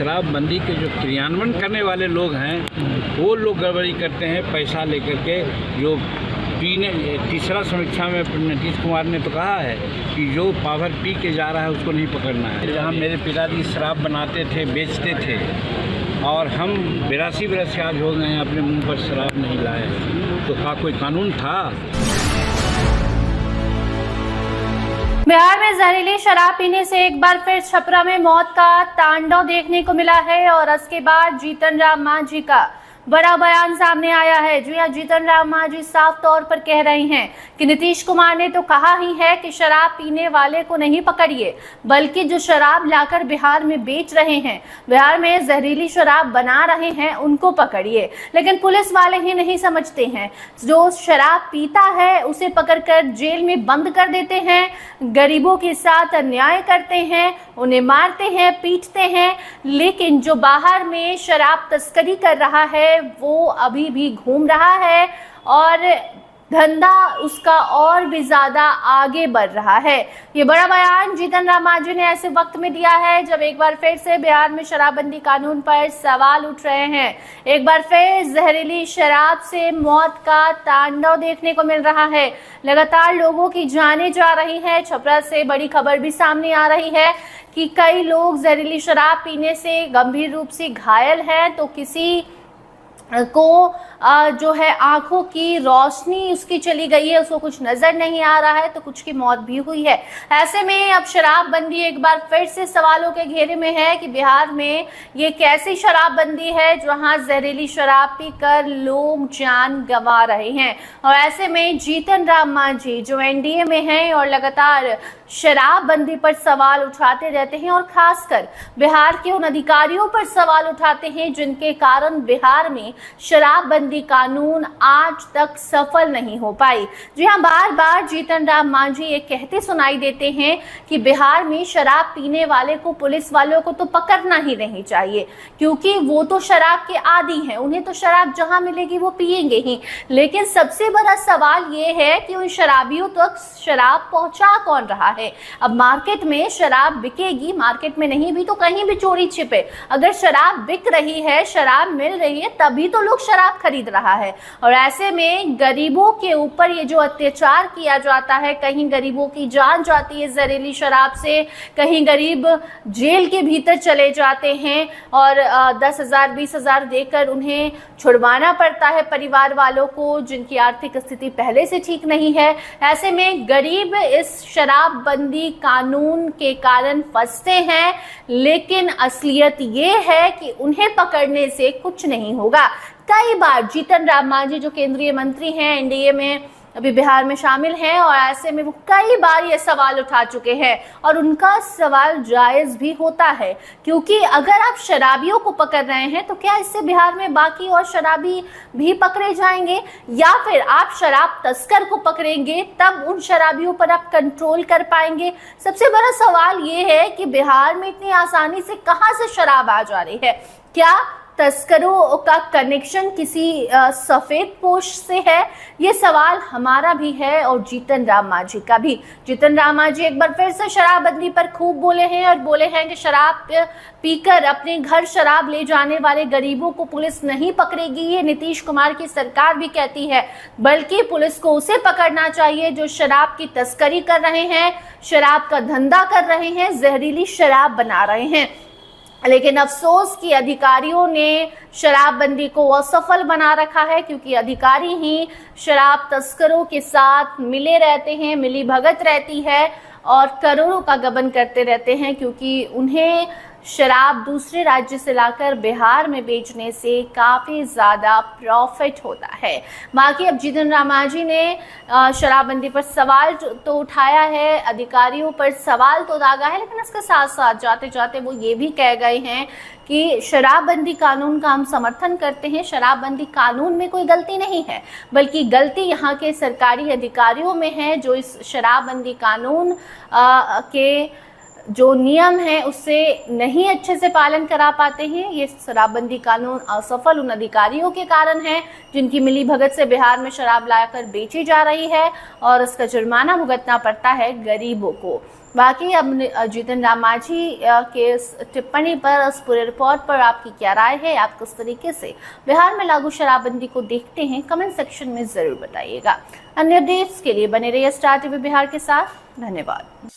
शराबबंदी के जो क्रियान्वयन करने वाले लोग हैं वो लोग गड़बड़ी करते हैं पैसा लेकर के। जो पीने, तीसरा समीक्षा में नीतीश कुमार ने तो कहा है कि जो पावर पी के जा रहा है उसको नहीं पकड़ना है। जहाँ मेरे पिताजी शराब बनाते थे, बेचते थे, और हम 82 बरस के आज हो गए हैं, अपने मुंह पर शराब नहीं लाए, तो क्या कोई कानून था? बिहार में जहरीली शराब पीने से एक बार फिर छपरा में मौत का तांडव देखने को मिला है और इसके बाद जीतन राम मांझी का बड़ा बयान सामने आया है। जी हां, जीतन राम मांझी साफ तौर पर कह रहे हैं कि नीतीश कुमार ने तो कहा ही है कि शराब पीने वाले को नहीं पकड़िए, बल्कि जो शराब लाकर बिहार में बेच रहे हैं, बिहार में जहरीली शराब बना रहे हैं, उनको पकड़िए। लेकिन पुलिस वाले ही नहीं समझते हैं। जो शराब पीता है उसे पकड़कर जेल में बंद कर देते हैं, गरीबों के साथ अन्याय करते हैं, उन्हें मारते हैं, पीटते हैं। लेकिन जो बाहर में शराब तस्करी कर रहा है वो अभी भी घूम रहा है और धंधा उसका और भी ज्यादा आगे बढ़ रहा है। ये बड़ा बयान जीतन राम मांझी ने ऐसे वक्त में दिया है जब एक बार फिर से बिहार में शराबबंदी कानून पर सवाल उठ रहे हैं। एक बार फिर जहरीली शराब से मौत का तांडव देखने को मिल रहा है। लगातार लोगों की जानें जा रही है। छपरा से बड़ी खबर भी सामने आ रही है कि कई लोग जहरीली शराब पीने से गंभीर रूप से घायल हैं, तो किसी को जो है आंखों की रोशनी उसकी चली गई है, उसको कुछ नजर नहीं आ रहा है, तो कुछ की मौत भी हुई है। ऐसे में अब शराबबंदी एक बार फिर से सवालों के घेरे में है कि बिहार में ये कैसी शराबबंदी है जहां जहरीली शराब पीकर लोग जान गंवा रहे हैं। और ऐसे में जीतन राम मांझी जो एनडीए में हैं और लगातार शराबबंदी पर सवाल उठाते रहते हैं और खासकर बिहार के उन अधिकारियों पर सवाल उठाते हैं जिनके कारण बिहार में शराबबंदी कानून आज तक सफल नहीं हो पाई। जी हां, बार बार जीतन राम मांझी ये कहते सुनाई देते हैं कि बिहार में शराब पीने वाले को, पुलिस वालों को तो पकड़ना ही नहीं चाहिए, क्योंकि वो तो शराब के आदी हैं, उन्हें तो शराब जहां मिलेगी वो पिएंगे ही। लेकिन सबसे बड़ा सवाल ये है कि उन शराबियों तक शराब पहुंचा कौन रहा है। अब मार्केट में शराब बिकेगी, मार्केट में नहीं भी तो कहीं भी चोरी छिपे। अगर शराब बिक रही है, शराब मिल रही है, तभी तो लोग शराब खरीद रहा है। और ऐसे में गरीबों के ऊपर ये जो अत्याचार किया जाता है, कहीं गरीबों की जान जाती है जहरीली शराब से, कहीं गरीब जेल के भीतर चले जाते हैं और 10,000 20,000 देकर उन्हें छुड़वाना पड़ता है परिवार वालों को जिनकी आर्थिक स्थिति पहले से ठीक नहीं है। ऐसे में गरीब इस शराबबंदी कानून के कारण फंसते हैं, लेकिन असलियत ये है कि उन्हें पकड़ने से कुछ नहीं होगा। कई बार जीतन राम मांझी जो केंद्रीय मंत्री हैं, एनडीए में अभी बिहार में शामिल हैं, और ऐसे में वो कई बार ये सवाल उठा चुके हैं और उनका सवाल जायज भी होता है, क्योंकि अगर आप शराबियों को पकड़ रहे हैं तो क्या इससे बिहार में बाकी और शराबी भी पकड़े जाएंगे, या फिर आप शराब तस्कर को पकड़ेंगे तब उन शराबियों पर आप कंट्रोल कर पाएंगे। सबसे बड़ा सवाल ये है कि बिहार में इतनी आसानी से कहां से शराब आ जा रही है। क्या तस्करों का कनेक्शन किसी सफेद पोश से है? ये सवाल हमारा भी है और जीतन राम मांझी का भी। जीतन राम मांझी एक बार फिर से शराबबंदी पर खूब बोले हैं और बोले हैं कि शराब पीकर अपने घर शराब ले जाने वाले गरीबों को पुलिस नहीं पकड़ेगी। ये नीतीश कुमार की सरकार भी कहती है, बल्कि पुलिस को उसे पकड़ना चाहिए जो शराब की तस्करी कर रहे हैं, शराब का धंधा कर रहे हैं, जहरीली शराब बना रहे हैं। लेकिन अफसोस कि अधिकारियों ने शराबबंदी को असफल बना रखा है, क्योंकि अधिकारी ही शराब तस्करों के साथ मिले रहते हैं, मिली भगत रहती है और करोड़ों का गबन करते रहते हैं, क्योंकि उन्हें शराब दूसरे राज्य से लाकर बिहार में बेचने से काफ़ी ज़्यादा प्रॉफिट होता है। बाकी अब जीतन राम मांझी ने शराबबंदी पर सवाल तो उठाया है, अधिकारियों पर सवाल तो दागा है, लेकिन इसके साथ साथ जाते जाते वो ये भी कह गए हैं कि शराबबंदी कानून का हम समर्थन करते हैं। शराबबंदी कानून में कोई गलती नहीं है, बल्कि गलती यहाँ के सरकारी अधिकारियों में है जो इस शराबबंदी कानून के जो नियम है उससे नहीं अच्छे से पालन करा पाते हैं। ये शराबबंदी कानून असफल उन अधिकारियों के कारण है जिनकी मिलीभगत से बिहार में शराब लाकर बेची जा रही है और इसका जुर्माना भुगतना पड़ता है गरीबों को। बाकी अब जीतन राम मांझी के इस टिप्पणी पर, इस पूरे रिपोर्ट पर आपकी क्या राय है? आप किस तरीके से बिहार में लागू शराबबंदी को देखते हैं? कमेंट सेक्शन में जरूर बताइएगा। अन्य अपडेट्स के लिए बने रहिए स्टार टीवी बिहार के साथ। धन्यवाद।